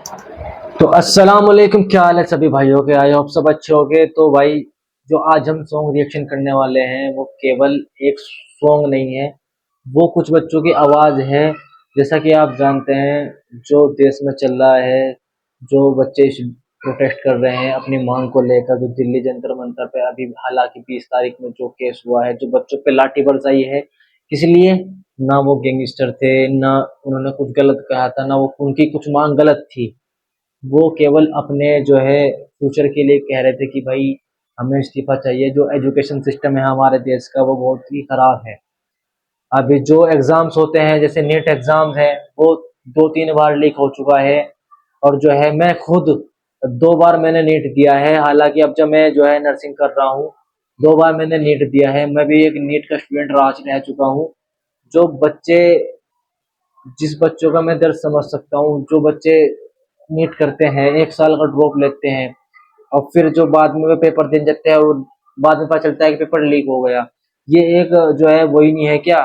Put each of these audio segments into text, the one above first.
तो अस्सलाम वालेकुम, क्या हाल है सभी भाइयों के। आई होप सब अच्छे होंगे। तो भाई जो आज हम सॉन्ग रिएक्शन करने वाले हैं वो केवल एक सॉन्ग नहीं है, वो कुछ बच्चों की आवाज़ है। जैसा कि आप जानते हैं जो देश में चल रहा है, जो बच्चे प्रोटेस्ट कर रहे हैं अपनी मांग को लेकर, जो दिल्ली जंतर मंतर पे अभी हालांकि 20 तारीख में जो केस हुआ है, जो बच्चों पे लाठी बरसाई है, किस लिए? ना वो गैंगस्टर थे, ना उन्होंने कुछ गलत कहा था, ना वो उनकी कुछ मांग गलत थी। वो केवल अपने जो है फ्यूचर के लिए कह रहे थे कि भाई हमें इस्तीफा चाहिए। जो एजुकेशन सिस्टम है हमारे देश का वो बहुत ही खराब है। अभी जो एग्जाम्स होते हैं जैसे नीट एग्जाम है, वो 2-3 बार लीक हो चुका है। और जो है मैं खुद 2 बार मैंने नीट दिया है। हालांकि अब जब मैं जो है नर्सिंग कर रहा हूँ, 2 बार मैंने नीट दिया है। मैं भी एक नीट का स्टूडेंट रह चुका हूँ। जो बच्चे जिस बच्चों का मैं दर्द समझ सकता हूँ, जो बच्चे नीट करते हैं, 1 साल का ड्रॉप लेते हैं, और फिर जो बाद में वो पेपर देने जाते हैं और बाद में पता चलता है कि पेपर लीक हो गया। ये एक जो है वही नहीं है क्या?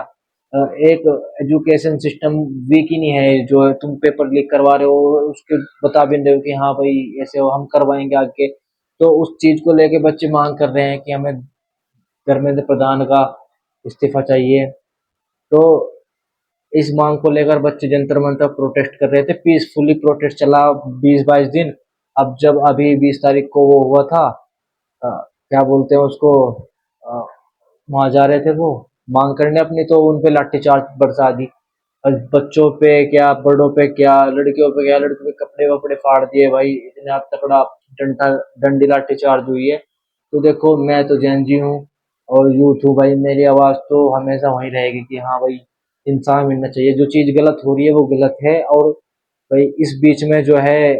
एक एजुकेशन सिस्टम वीक ही नहीं है जो है तुम पेपर लीक करवा रहे हो, उसके बता भी नहीं रहे हो कि हाँ भाई ऐसे हो, हम करवाएंगे आगे। तो उस चीज को लेके बच्चे मांग कर रहे हैं कि हमें धर्मेंद्र प्रधान का इस्तीफा चाहिए। तो इस मांग को लेकर बच्चे जंतर मंतर प्रोटेस्ट कर रहे थे। पीसफुली प्रोटेस्ट चला 20-22 दिन। अब जब अभी 20 तारीख को वो हुआ था, क्या बोलते हैं उसको, वहां जा रहे थे वो मांग करने अपनी, तो उन पे लाठीचार्ज बरसा दी। और बच्चों पे क्या, बड़ों पे क्या, लड़कियों पे क्या, लड़कियों के कपड़े वपड़े फाड़ दिए भाई। इतना तकड़ा डंडा डंडी लाठीचार्ज हुई है। तो देखो मैं तो जैन जी हूँ और यूथ हूँ भाई, मेरी आवाज तो हमेशा वहीं रहेगी कि हाँ भाई इंसान मिलना चाहिए। जो चीज गलत हो रही है वो गलत है। और भाई इस बीच में जो है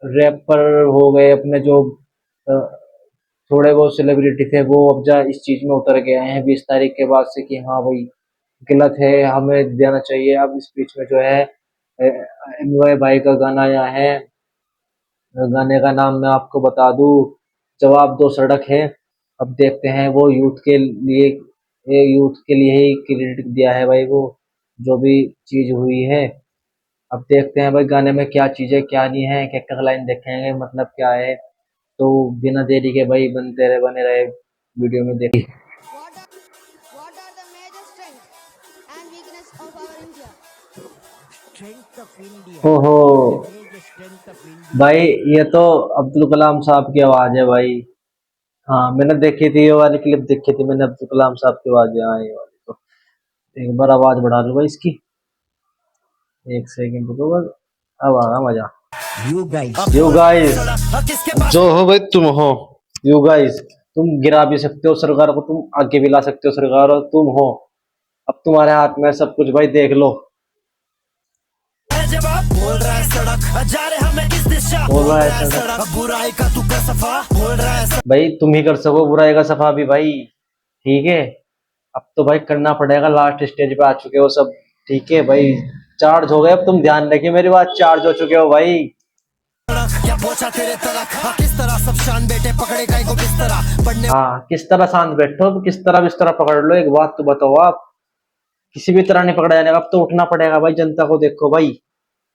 रैपर हो गए अपने जो अ, थोड़े बहुत सेलिब्रिटी थे, वो अब जा इस चीज में उतर गए हैं 20 तारीख के बाद से कि हाँ भाई गलत है, हमें देना चाहिए। अब इस बीच में जो है एमवाई भाई का गाना आया है। गाने का नाम मैं आपको बता दूं, जवाब दो सड़क है। अब देखते हैं वो यूथ के लिए ही क्रेडिट दिया है भाई वो, जो भी चीज हुई है। अब देखते हैं भाई गाने में क्या चीज है क्या नहीं है, एक एक लाइन देखेंगे मतलब क्या है। तो बिना देरी के भाई बने रहे वीडियो में देखिए। What are the major strengths and weakness of our India? Strength of India. ओहो The major strength of India. भाई, ये तो अब्दुल कलाम साहब की आवाज है भाई। हाँ मैंने देखी थी, ये वाली क्लिप देखी थी मैंने, अब्दुल कलाम साहब की आवाज है। हाँ ये वाली तो एक बार आवाज बढ़ा लूँ भाई इसकी, 1 सेकंड रुको बस। अब आ रहा मजा। You guys. यू गाइस, जो हो भाई तुम हो। यू गाइस, तुम गिरा भी सकते हो सरकार को, तुम आगे भी ला सकते हो सरकार, और तुम हो। अब तुम्हारे हाथ में सब कुछ भाई, देख लो। बोल रहा है सड़क जा रहे हमें किस दिशा, बोल रहा है सड़क, बुराई का तू कर सफा, बोल रहा है भाई तुम ही कर सको बुराई का सफा भी भाई। ठीक है, अब तो भाई करना पड़ेगा, लास्ट स्टेज पे आ चुके हो सब। ठीक है भाई, चार्ज हो गए। अब तुम ध्यान रखिए मेरी बात, चार्ज हो चुके हो भाई। सड़क क्या पहुंचा तेरे तलक, किस तरह सब शान बेटे पकड़े गए को किस तरह पढ़ने हाँ किस तरह शांत बैठो, किस तरह बिस्तर पकड़ लो। एक बात तो बताओ आप, किसी भी तरह नहीं पकड़ा जाने का। अब तो उठना पड़ेगा भाई, जनता को देखो भाई,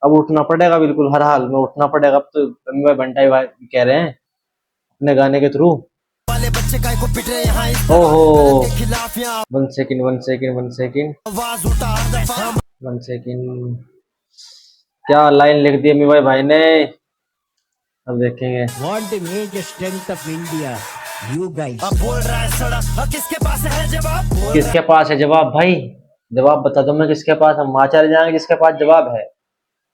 अब उठना पड़ेगा, बिल्कुल हर हाल में उठना पड़ेगा। अब तो बंटाई भाई कह रहे हैं अपने गाने के थ्रू। वाले बच्चे काय को पिट रहे यहाँ इस ओहो, के खिलाफ यहाँ 1 सेकंड आवाज उठा हर दफा 1 सेकंड। क्या लाइन लिख दी अम्मी भाई ने, अब देखेंगे। Want the major strength of India. You guys. अब बोल रहा है सड़क किसके पास है जवाब, बोल किसके पास है जवाब भाई? जवाब बता दो मैं, किसके पास हम वहां चले जाएंगे जिसके पास जवाब है।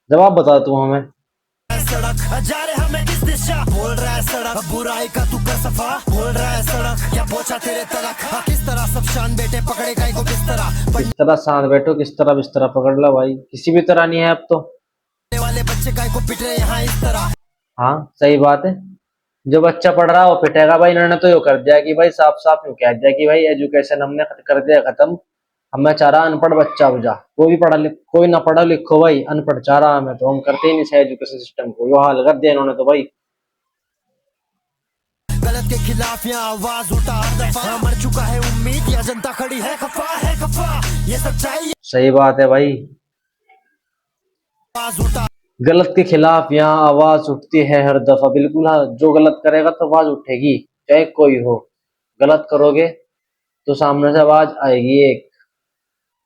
जवाब बता तू हमें। रहा है सड़क जा रहे हमें किस दिशा, बोल रहा है सड़क बुराई का तू कर सफा, बोल रहा है सड़क क्या पहुंचा तेरे तलक, किस तरह सब शान बेटे पकड़े गए को किस तरह किस तरह सांस बैठो, किस तरह बिस्तर पकड़ लो भाई, किसी भी तरह नहीं है अब तो। पढ़ने वाले बच्चे काय को पिट रहे यहाँ इस तरह। हाँ सही बात है, जो बच्चा पढ़ रहा है वो पिटेगा भाई। इन्होंने तो यो कर दिया कि भाई साफ साफ यूं कह दिया कि भाई एजुकेशन हमने कर दिया खत्म, हमें चाह रहा अनपढ़ बच्चा बुझा। कोई ना पढ़ा लिखो भाई, अनपढ़ चाह रहा हमें, तो हम करते ही नहीं से एजुकेशन सिस्टम को। यो हाल कर दिया इन्होंने तो भाई। गलत के खिलाफ यहाँ आवाज उठा हर दफा, मर चुका है उम्मीद या जनता खड़ी है खफा, ये सच्चाई सही बात है भाई, आवाज उठा गलत के खिलाफ यहाँ आवाज उठती है हर दफा। बिल्कुल हाँ, जो गलत करेगा तो आवाज उठेगी, चाहे कोई हो। गलत करोगे तो सामने से आवाज आएगी एक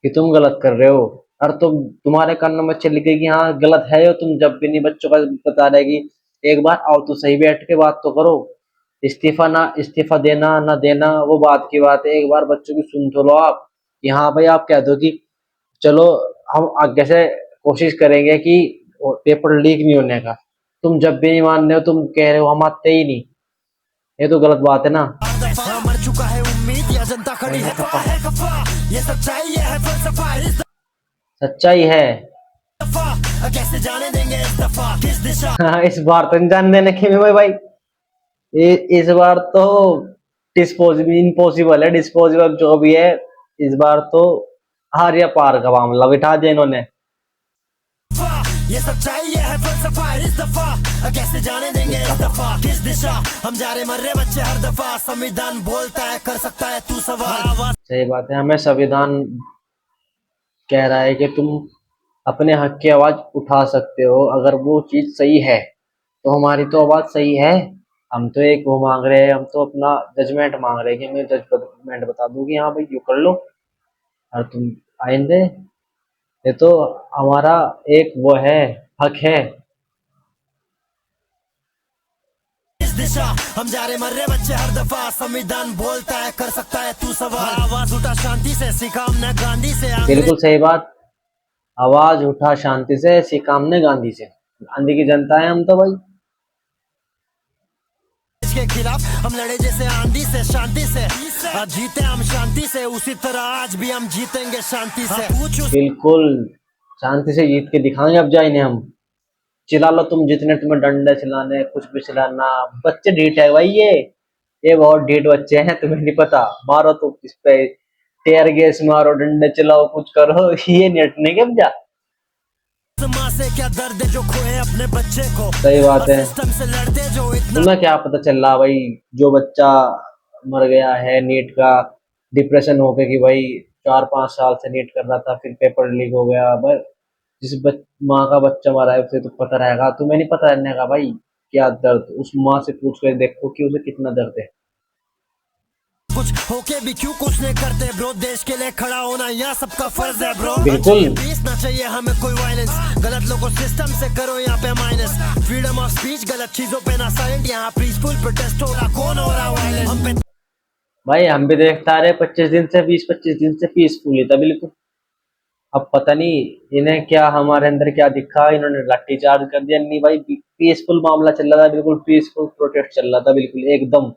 कि तुम गलत कर रहे हो। और तुम्हारे कानों में चली गई कि हाँ गलत है, तुम जब भी नहीं बच्चों का बता रहे कि एक बार आओ तो सही, बैठ के बात तो करो। इस्तीफा देना ना देना वो बात की बात है, एक बार बच्चों की सुन तो लो आप। कि हाँ भाई, आप कह दो कि चलो हम आगे से कोशिश करेंगे कि पेपर लीक नहीं होने का। तुम जब भी नहीं मान रहे हो, तुम कह रहे हो हम आते ही नहीं, ये तो गलत बात है ना। मर चुका है उम्मीद, या जनता खड़ी है खफा। ये सच्चाई, ये है फलसफा, इस सच्चाई है। दफा कैसे जाने देंगे इस दफा किस दिशा। हाँ, इस बार तो नहीं जान देने की भाई। इस बार तो डिस्पोजेबल इम्पॉसिबल है, डिस्पोजेबल जो भी है। इस बार तो हार या पार का मामला बिठा दिया इन्होंने। ये सच्चाई, ये है फलसफा, इस दफा कैसे जाने देंगे इस दफा किस दिशा। हम जा रहे मर रहे बच्चे हर दफा, संविधान बोलता है कर सकता है तू सवाल। सही बात है, हमें संविधान कह रहा है कि तुम अपने हक की आवाज उठा सकते हो। अगर वो चीज सही है तो हमारी तो आवाज सही है। हम तो एक वो मांग रहे हैं, हम तो अपना जजमेंट मांग रहे हैं कि मैं जजमेंट बता दूं कि हाँ भाई यू कर लो और तुम आइंदे। ये तो हमारा एक वो है, हक है। इस दिशा हम जा रहे मर रहे बच्चे हर दफा, संविधान बोलता है कर सकता है तू सवाल। आवाज उठा शांति से, सीखा हमने गांधी से। बिल्कुल सही बात। आवाज उठा शांति से, सीखा हमने गांधी से। गांधी की जनता है हम तो भाई। के खिलाफ हम लड़े जैसे आंधी से, शांति से। आज जीते हम शांति से, उसी तरह आज भी हम जीतेंगे शांति से। बिल्कुल शांति से जीत के दिखाएंगे अब जाइने हम। चिल्ला लो तुम जितने तुम्हें डंडे चिल्लाने, कुछ भी चिल्लाना। बच्चे ढीठ है भाई, ये बहुत ढीठ बच्चे हैं, तुम्हें नहीं पता। मारो तो इस पे टेयर गैस मारो, डंडे चलाओ, कुछ करो, ये नेटने के अब जा। माँ से क्या दर्द है जो खोए अपने बच्चे को। सही बात है। सिस्टम से लड़ते जो इतना। तुम्हें क्या पता चल रहा भाई, जो बच्चा मर गया है नीट का डिप्रेशन हो गया कि भाई 4-5 साल से नीट कर रहा था, फिर पेपर लीक हो गया। भाई माँ का बच्चा मरा है उसे तो पता रहेगा, तुम्हें नहीं पता रहने का भाई क्या दर्द। उस माँ से पूछ कर देखो कि उसे कितना दर्द है। कुछ होके भी क्यों कुछ नहीं करते ब्रो, देश के लिए खड़ा होना यहाँ सबका फर्ज है ब्रो। बिल्कुल। पीस ना चाहिए हमें कोई वायलेंस, गलत लोगों सिस्टम से करो यहाँ पे माइनस। फ्रीडम ऑफ स्पीच, गलत चीजों पे ना साइलेंट, यहाँ पीसफुल प्रोटेस्ट हो रहा, कौन हो रहा वायलेंट हम पे। भाई हम भी देखता रहे 20-25 दिन से पीसफुल ही था बिल्कुल। अब पता नहीं इन्हें क्या, हमारे अंदर क्या दिखा, इन्होंने लाठी चार्ज कर दिया। नहीं भाई, पीसफुल मामला चल रहा था, बिल्कुल पीसफुल प्रोटेस्ट चल रहा था, बिल्कुल एकदम।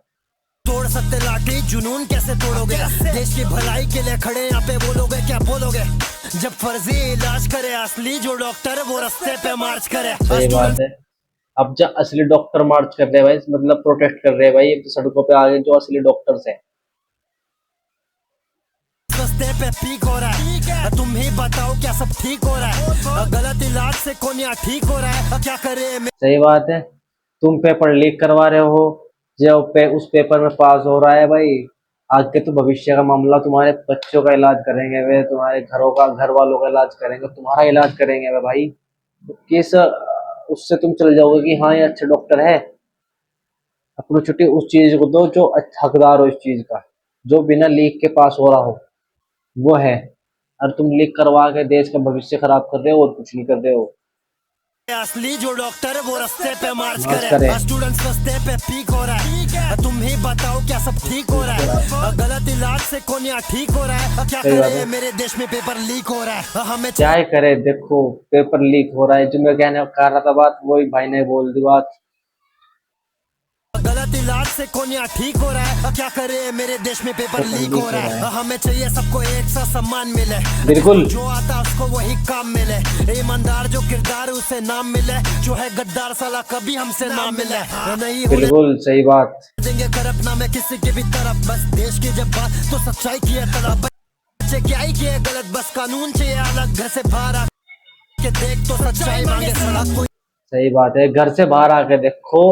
तोड़ सकते लाठी, जुनून कैसे तोड़ोगे। देश की भलाई के लिए खड़े यहाँ पे बोलोगे क्या बोलोगे। जब फर्जी इलाज करे असली जो डॉक्टर, वो रास्ते पे मार्च करे। सही बात है। अब जब असली डॉक्टर मार्च कर रहे हैं भाई, मतलब प्रोटेस्ट कर रहे हैं भाई, तो सड़कों पे आगे जो असली डॉक्टर्स हैं। रास्ते पे पीक हो रहा है, तुम ही बताओ क्या सब ठीक हो रहा है। गलत इलाज से कौन यहाँ ठीक हो रहा है, क्या करे। सही बात है। तुम पेपर लीक करवा रहे हो, जो उस पेपर में पास हो रहा है भाई, आगे तो भविष्य का मामला, तुम्हारे बच्चों का इलाज करेंगे वे, तुम्हारे घर वालों का इलाज करेंगे, तुम्हारा इलाज करेंगे वे भाई। तो किस उससे तुम चल जाओगे कि हाँ ये अच्छे डॉक्टर है। अपनी छुट्टी उस चीज को दो जो हकदार हो इस चीज का, जो बिना लीक के पास हो रहा हो, वो है। और तुम लीक करवा के देश का भविष्य खराब कर रहे हो और कुछ नहीं कर रहे हो। असली जो डॉक्टर वो रास्ते पे मार्च मार्च करे। करे। स्टूडेंट्स रास्ते पे पीक हो रहा है, तुम ही बताओ क्या सब ठीक हो रहा है। गलत इलाज से कौन यहाँ ठीक हो रहा है, क्या सही बात करे है। मेरे देश में पेपर लीक हो रहा है। हमें क्या ही करे, देखो पेपर लीक हो रहा है, जो मैं कहने कर रहा था बात, वही भाई ने बोल दी बात। गलत इलाज से कौन यहाँ ठीक हो रहा है, क्या करे मेरे देश में पेपर लीक हो रहा है। हमें चाहिए सबको एक सा सम्मान मिले, बिल्कुल। जो आता उसको वही काम मिले। ईमानदार जो किरदार उसे नाम मिले, जो है गद्दार साला कभी हमसे नाम मिले नहीं। बिल्कुल सही बात। देंगे कर अपना मैं किसी के भी तरफ, बस देश की जब बात तो सच्चाई की है तड़प। बच्चे क्या ही किए गलत, बस कानून चाहिए अलग। घर से बाहर आके देख तो सच्चाई मांगे सड़क कोई। सही बात है, घर से बाहर आके देखो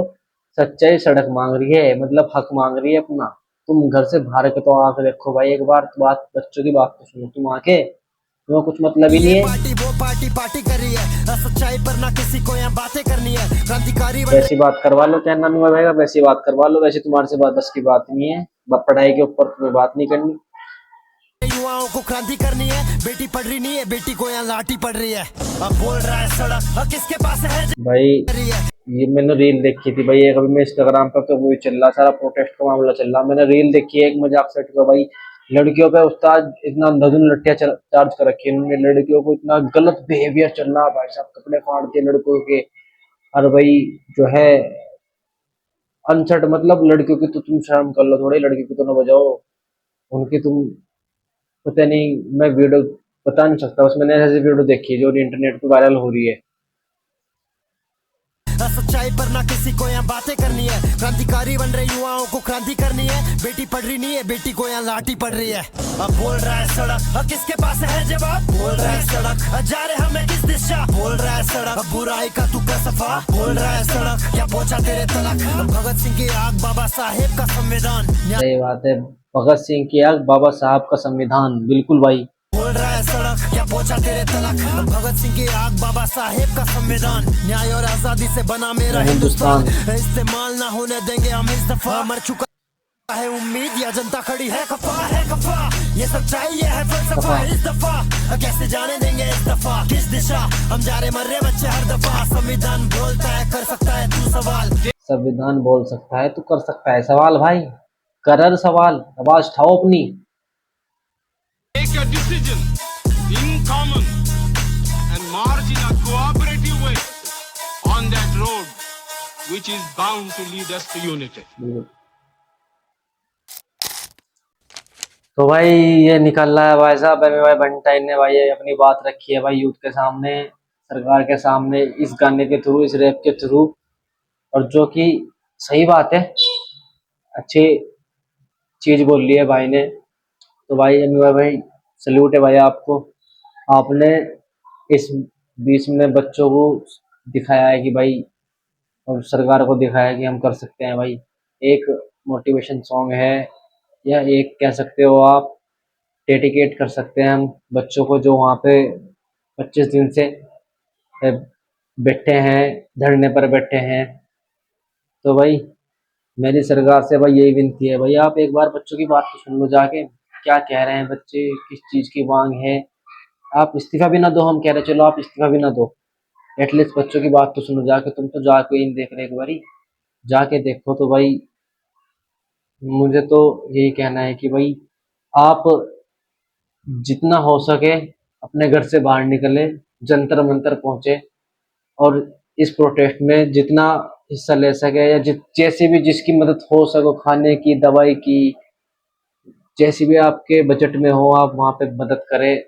सच्चाई सड़क मांग रही है, मतलब हक मांग रही है अपना। तुम घर से बाहर के तो आके देखो भाई, एक बार बात, बच्चों की बात तो सुनो तुम आके। तुम्हें कुछ मतलब ही नहीं ये है। पार्टी वो पार्टी पार्टी कर रही है, सच्चाई पर ना किसी को यहाँ बातें करनी है, क्रांतिकारी बन वैसी बात करवा लो, क्या नाम है भाई, वैसी बात करवा लो, वैसे तुम्हारे से बात बस की बात नहीं है, पढ़ाई के ऊपर तुम्हें बात नहीं करनी। युवाओं को क्रांति करनी है, बेटी पढ़ रही नहीं है, बेटी को यहाँ लाठी पड़ रही है। अब बोल रहा है सड़क, अब किसके पास है भाई रही है। ये मैंने रील देखी थी भाई, एक अभी मैं इंस्टाग्राम पर तो वही चल रहा, सारा प्रोटेस्ट का मामला चल रहा, मैंने रील देखी है एक मजाक सेट का भाई, लड़कियों पे उस्ताद इतना अंधाधुन लट्टियां चार्ज कर रखी है उन्होंने, लड़कियों को इतना गलत बिहेवियर चल रहा भाई साहब, कपड़े फाड़ दिए लड़कों के। और भाई जो है अनसट, मतलब लड़कियों की तो तुम शर्म कर लो थोड़ी, लड़की की तो ना बजाओ, उनकी तुम, पता नहीं, मैं वीडियो बता नहीं सकता, बस मैंने ऐसी वीडियो देखी है जो इंटरनेट पे वायरल हो रही है। सच्चाई पर ना किसी को यहाँ बातें करनी है, क्रांतिकारी बन रहे युवाओं को क्रांति करनी है, बेटी पढ़ रही नहीं है, बेटी को यहाँ लाठी पड़ रही है। अब बोल रहा है सड़क, अब किसके पास है जवाब, बोल रहा है सड़क, अब जा रहे हमें किस दिशा, बोल रहा है सड़क, अब बुराई का तू कर सफा, बोल रहा है सड़क, क्या पहुंचा तेरे तलक, भगत सिंह की आग, बाबा साहेब का संविधान, सही बात है, भगत सिंह की आग, बाबा साहब का संविधान, बिल्कुल भाई। बोल रहा है सड़क, क्या पहुंचा तेरे तलक, भगत सिंह की आग, बाबा साहेब का संविधान, न्याय और आजादी से बना मेरा हिंदुस्तान, इस्तेमाल ना होने देंगे हम इस दफा, मर चुका है उम्मीद या जनता खड़ी है खफा, ये सच्चाई ये है फलसफा, इस दफा कैसे जाने देंगे इस दफा, किस दिशा हम जा रहे, मर रहे बच्चे हर दफा, संविधान बोलता है कर सकता है तू सवाल, संविधान बोल सकता है, तू कर सकता है सवाल भाई, कर सवाल, आवाज उठाओ अपनी। Take a decision in common and march in a cooperative way on that road which is bound to lead us to unity. तो भाई ये निकल रहा है भाई साहब, एम भाई बंटाइन ने भाई ये अपनी बात रखी है भाई यूथ के सामने, सरकार के सामने, इस गाने के थ्रू, इस रैप के थ्रू, और जो कि सही बात है, अच्छी चीज बोल ली है भाई ने। तो भाई एम भाई सल्यूट है भाई आपको, आपने इस बीच में बच्चों को दिखाया है कि भाई, और सरकार को दिखाया है कि हम कर सकते हैं भाई, एक मोटिवेशन सॉन्ग है, या एक कह सकते हो आप डेडिकेट कर सकते हैं हम बच्चों को जो वहाँ पे 25 दिन से बैठे हैं, धरने पर बैठे हैं। तो भाई मेरी सरकार से भाई यही विनती है भाई, आप एक बार बच्चों की बात तो सुन लो जाके, क्या कह रहे हैं बच्चे, किस चीज़ की मांग है, आप इस्तीफा भी ना दो, हम कह रहे चलो आप इस्तीफा भी ना दो, एटलीस्ट बच्चों की बात तो सुनो जाके, तुम तो जाके ही नहीं देख रहे, एक बारी जाके देखो। तो भाई मुझे तो यही कहना है कि भाई आप जितना हो सके अपने घर से बाहर निकले, जंतर मंतर पहुंचे, और इस प्रोटेस्ट में जितना हिस्सा ले सके, या जैसे भी जिसकी मदद हो सके, खाने की, दवाई की, जैसी भी आपके बजट में हो, आप वहाँ पे मदद करें।